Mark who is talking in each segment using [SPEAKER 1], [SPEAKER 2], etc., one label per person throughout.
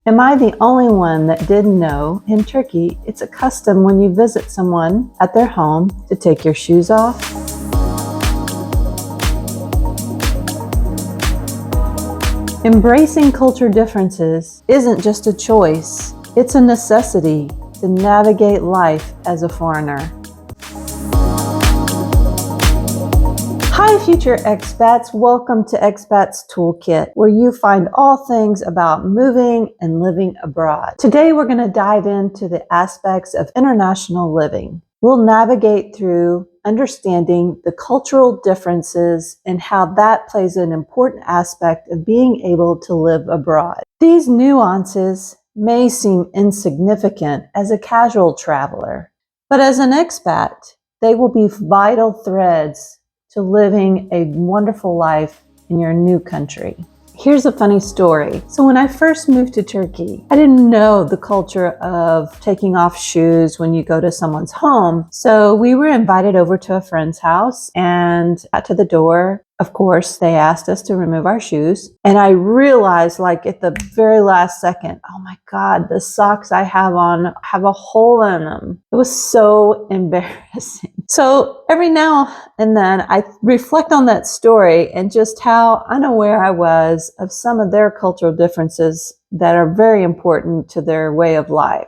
[SPEAKER 1] Am I the only one that didn't know in Turkey it's a custom when you visit someone at their home to take your shoes off? Embracing culture differences isn't just a choice, it's a necessity to navigate life as a foreigner. Hi, future expats. Welcome to Expats Toolkit, where you find all things about moving and living abroad. Today, we're going to dive into the aspects of international living. We'll navigate through understanding the cultural differences and how that plays an important aspect of being able to live abroad. These nuances may seem insignificant as a casual traveler, but as an expat, they will be vital threads to living a wonderful life in your new country. Here's a funny story. So when I first moved to Turkey, I didn't know the culture of taking off shoes when you go to someone's home. So we were invited over to a friend's house and got to the door. Of course, they asked us to remove our shoes. And I realized at the very last second, oh my God, the socks I have on have a hole in them. It was so embarrassing. So every now and then I reflect on that story and just how unaware I was of some of their cultural differences that are very important to their way of life.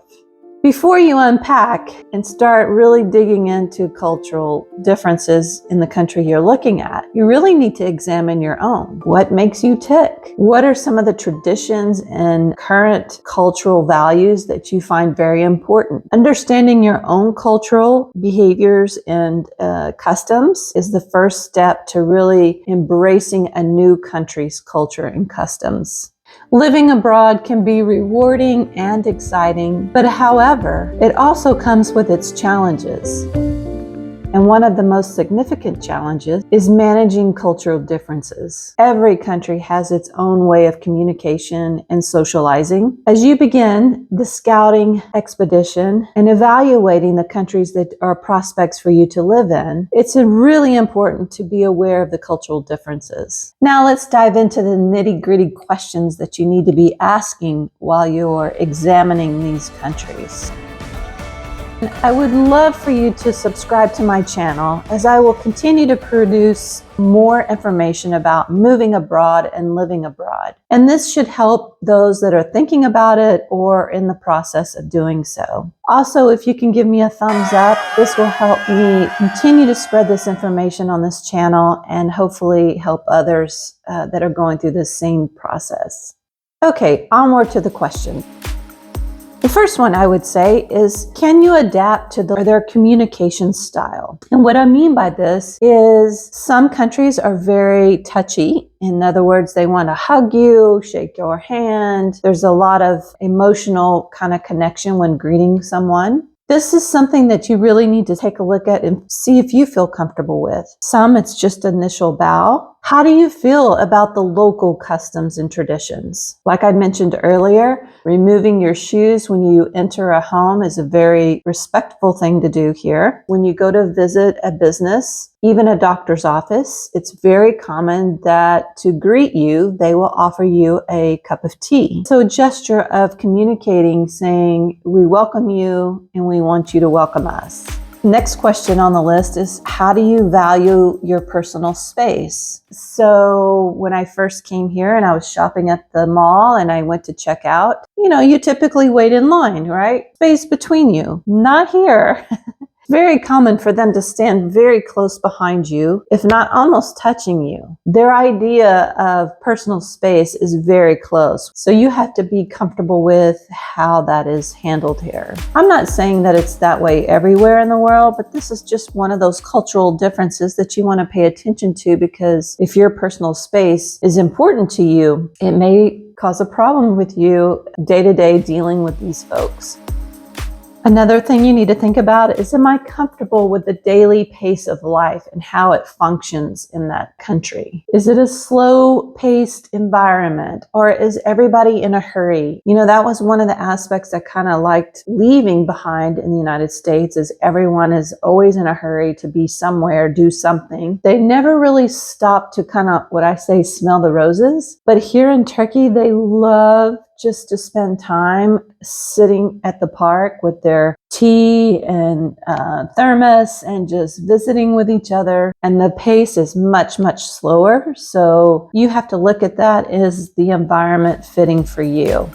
[SPEAKER 1] Before you unpack and start really digging into cultural differences in the country you're looking at, you really need to examine your own. What makes you tick? What are some of the traditions and current cultural values that you find very important? Understanding your own cultural behaviors and customs is the first step to really embracing a new country's culture and customs. Living abroad can be rewarding and exciting, but however, it also comes with its challenges. And one of the most significant challenges is managing cultural differences. Every country has its own way of communication and socializing. As you begin the scouting expedition and evaluating the countries that are prospects for you to live in, it's really important to be aware of the cultural differences. Now let's dive into the nitty-gritty questions that you need to be asking while you're examining these countries. I would love for you to subscribe to my channel as I will continue to produce more information about moving abroad and living abroad. And this should help those that are thinking about it or in the process of doing so. Also, if you can give me a thumbs up, this will help me continue to spread this information on this channel and hopefully help others that are going through the same process. Okay, onward to the question. The first one I would say is, can you adapt to their communication style? And what I mean by this is some countries are very touchy. In other words, they want to hug you, shake your hand. There's a lot of emotional kind of connection when greeting someone. This is something that you really need to take a look at and see if you feel comfortable with. Some, it's just initial bow. How do you feel about the local customs and traditions? Like I mentioned earlier, removing your shoes when you enter a home is a very respectful thing to do here. When you go to visit a business, even a doctor's office, it's very common that to greet you, they will offer you a cup of tea. So a gesture of communicating, saying, we welcome you and we want you to welcome us. Next question on the list is, how do you value your personal space? So when I first came here and I was shopping at the mall and I went to check out, you typically wait in line, right? Space between you. Not here. Very common for them to stand very close behind you, if not almost touching you. Their idea of personal space is very close. So you have to be comfortable with how that is handled here. I'm not saying that it's that way everywhere in the world, but this is just one of those cultural differences that you want to pay attention to, because if your personal space is important to you, it may cause a problem with you day-to-day dealing with these folks. Another thing you need to think about is, am I comfortable with the daily pace of life and how it functions in that country? Is it a slow-paced environment, or is everybody in a hurry? That was one of the aspects I kind of liked leaving behind in the United States, is everyone is always in a hurry to be somewhere, do something. They never really stop to kind of, what I say, smell the roses. But here in Turkey, they love just to spend time sitting at the park with their tea and thermos and just visiting with each other. And the pace is much, much slower. So you have to look at that. Is the environment fitting for you?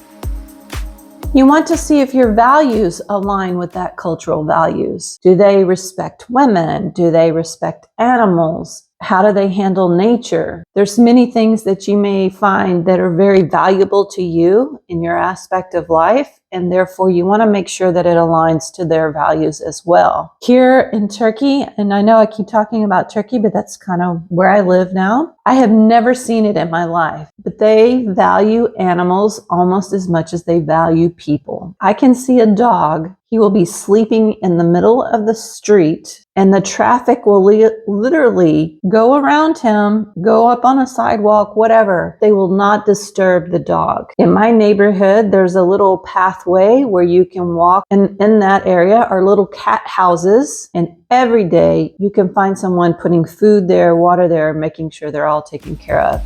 [SPEAKER 1] You want to see if your values align with that cultural values. Do they respect women? Do they respect animals? How do they handle nature? There's many things that you may find that are very valuable to you in your aspect of life, and therefore you want to make sure that it aligns to their values as well. Here in Turkey, and I know I keep talking about Turkey, but that's kind of where I live now. I have never seen it in my life, but they value animals almost as much as they value people. I can see a dog. He will be sleeping in the middle of the street, and the traffic will literally go around him, go up on a sidewalk, whatever. They will not disturb the dog. In my neighborhood, there's a little pathway where you can walk, and in that area are little cat houses, and every day you can find someone putting food there, water there, making sure they're all taken care of.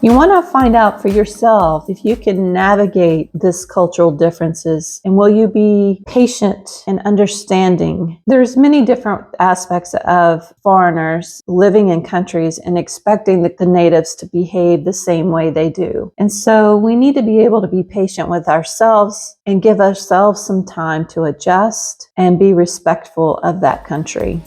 [SPEAKER 1] You want to find out for yourself if you can navigate this cultural differences, and will you be patient and understanding. There's many different aspects of foreigners living in countries and expecting the natives to behave the same way they do. And so we need to be able to be patient with ourselves and give ourselves some time to adjust and be respectful of that country.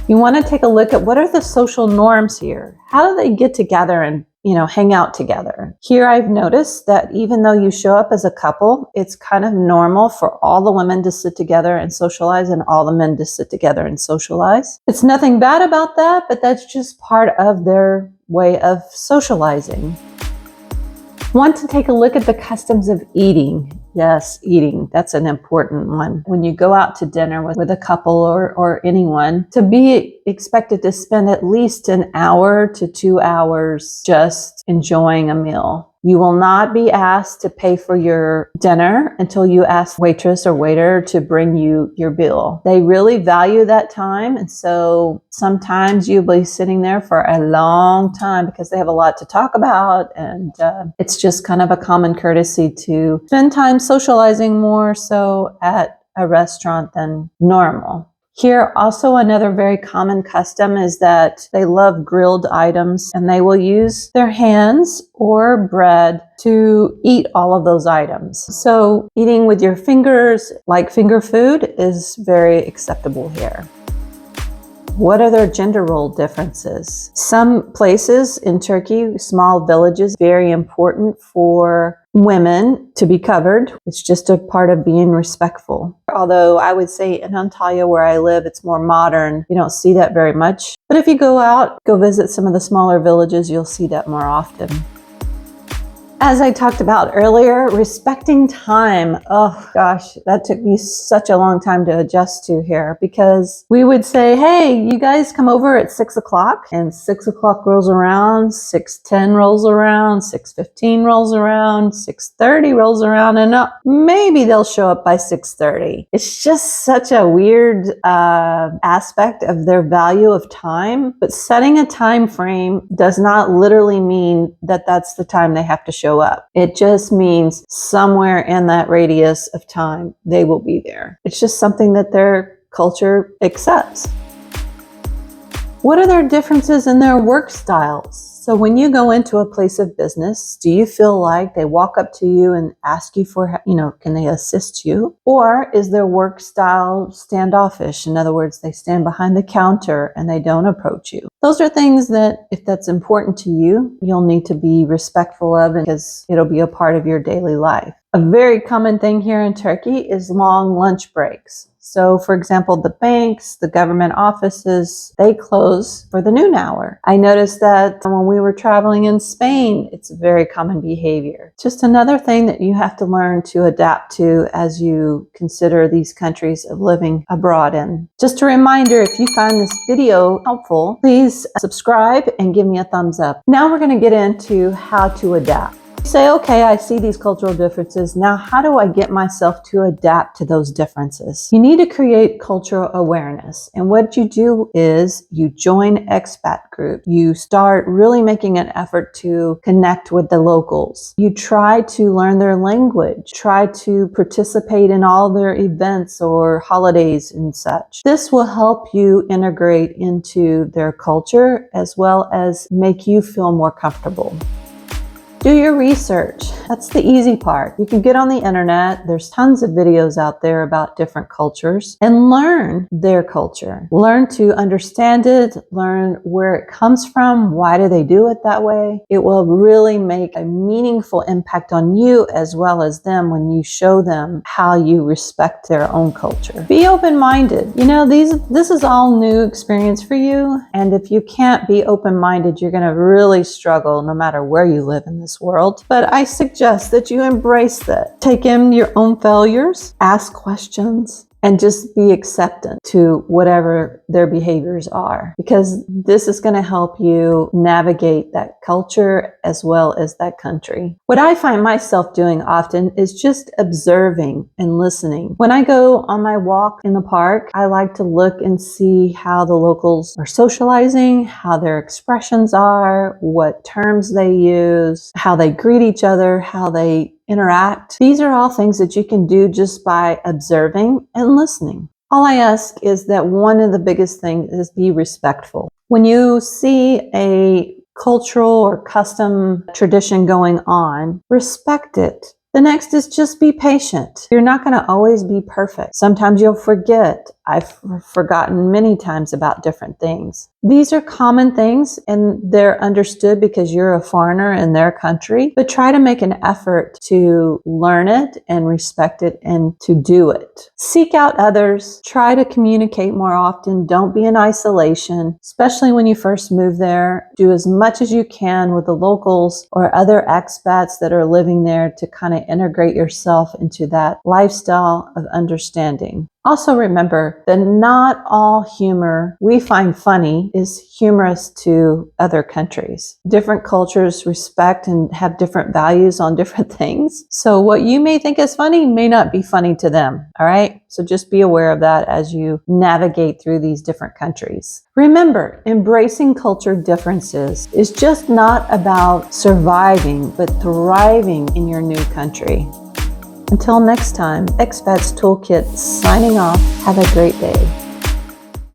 [SPEAKER 1] You want to take a look at what are the social norms here? How do they get together and, hang out together? Here I've noticed that even though you show up as a couple, it's kind of normal for all the women to sit together and socialize and all the men to sit together and socialize. It's nothing bad about that, but that's just part of their way of socializing. Want to take a look at the customs of eating. Yes, eating. That's an important one. When you go out to dinner with a couple or anyone, to be expected to spend at least an hour to 2 hours just enjoying a meal. You will not be asked to pay for your dinner until you ask waitress or waiter to bring you your bill. They really value that time, and so sometimes you'll be sitting there for a long time because they have a lot to talk about, and it's just kind of a common courtesy to spend time socializing more so at a restaurant than normal. Here, also another very common custom is that they love grilled items, and they will use their hands or bread to eat all of those items. So eating with your fingers, like finger food, is very acceptable here. What are their gender role differences? Some places in Turkey, small villages, very important for women to be covered. It's just a part of being respectful. Although I would say in Antalya, where I live, it's more modern. You don't see that very much. But if you go out, go visit some of the smaller villages, you'll see that more often. As I talked about earlier, respecting time. Oh gosh, that took me such a long time to adjust to here, because we would say, hey, you guys come over at 6 o'clock, and 6 o'clock rolls around, 6:10 rolls around, 6:15 rolls around, 6:30 rolls around, and maybe they'll show up by 6:30. It's just such a weird aspect of their value of time, but setting a time frame does not literally mean that that's the time they have to show up. It just means somewhere in that radius of time, they will be there. It's just something that their culture accepts. What are their differences in their work styles? So when you go into a place of business, do you feel like they walk up to you and ask you for, can they assist you? Or is their work style standoffish? In other words, they stand behind the counter and they don't approach you. Those are things that, if that's important to you, you'll need to be respectful of, because it'll be a part of your daily life. A very common thing here in Turkey is long lunch breaks. So, for example, the banks, the government offices, they close for the noon hour. I noticed that when we were traveling in Spain, it's a very common behavior. Just another thing that you have to learn to adapt to as you consider these countries of living abroad in. Just a reminder, if you find this video helpful, please subscribe and give me a thumbs up. Now we're going to get into how to adapt. Say, okay, I see these cultural differences. Now, how do I get myself to adapt to those differences? You need to create cultural awareness. And what you do is you join expat group. You start really making an effort to connect with the locals. You try to learn their language, try to participate in all their events or holidays and such. This will help you integrate into their culture as well as make you feel more comfortable. Do your research. That's the easy part. You can get on the internet. There's tons of videos out there about different cultures and learn their culture. Learn to understand it, learn where it comes from, why do they do it that way. It will really make a meaningful impact on you as well as them when you show them how you respect their own culture. Be open-minded. You know, this is all new experience for you, and if you can't be open-minded, you're going to really struggle no matter where you live in this world. But I suggest that you embrace that. Take in your own failures, ask questions, and just be acceptant to whatever their behaviors are, because this is going to help you navigate that culture as well as that country. What I find myself doing often is just observing and listening. When I go on my walk in the park, I like to look and see how the locals are socializing, how their expressions are, what terms they use, how they greet each other, how they interact. These are all things that you can do just by observing and listening. All I ask is that one of the biggest things is be respectful. When you see a cultural or custom tradition going on, respect it. The next is just be patient. You're not going to always be perfect. Sometimes you'll forget. I've forgotten many times about different things. These are common things and they're understood because you're a foreigner in their country, but try to make an effort to learn it and respect it and to do it. Seek out others. Try to communicate more often. Don't be in isolation, especially when you first move there. Do as much as you can with the locals or other expats that are living there to kind of integrate yourself into that lifestyle of understanding. Also remember that not all humor we find funny is humorous to other countries. Different cultures respect and have different values on different things. So what you may think is funny may not be funny to them, all right? So just be aware of that as you navigate through these different countries. Remember, embracing culture differences is just not about surviving, but thriving in your new country. Until next time, Expats Toolkit signing off. Have a great day.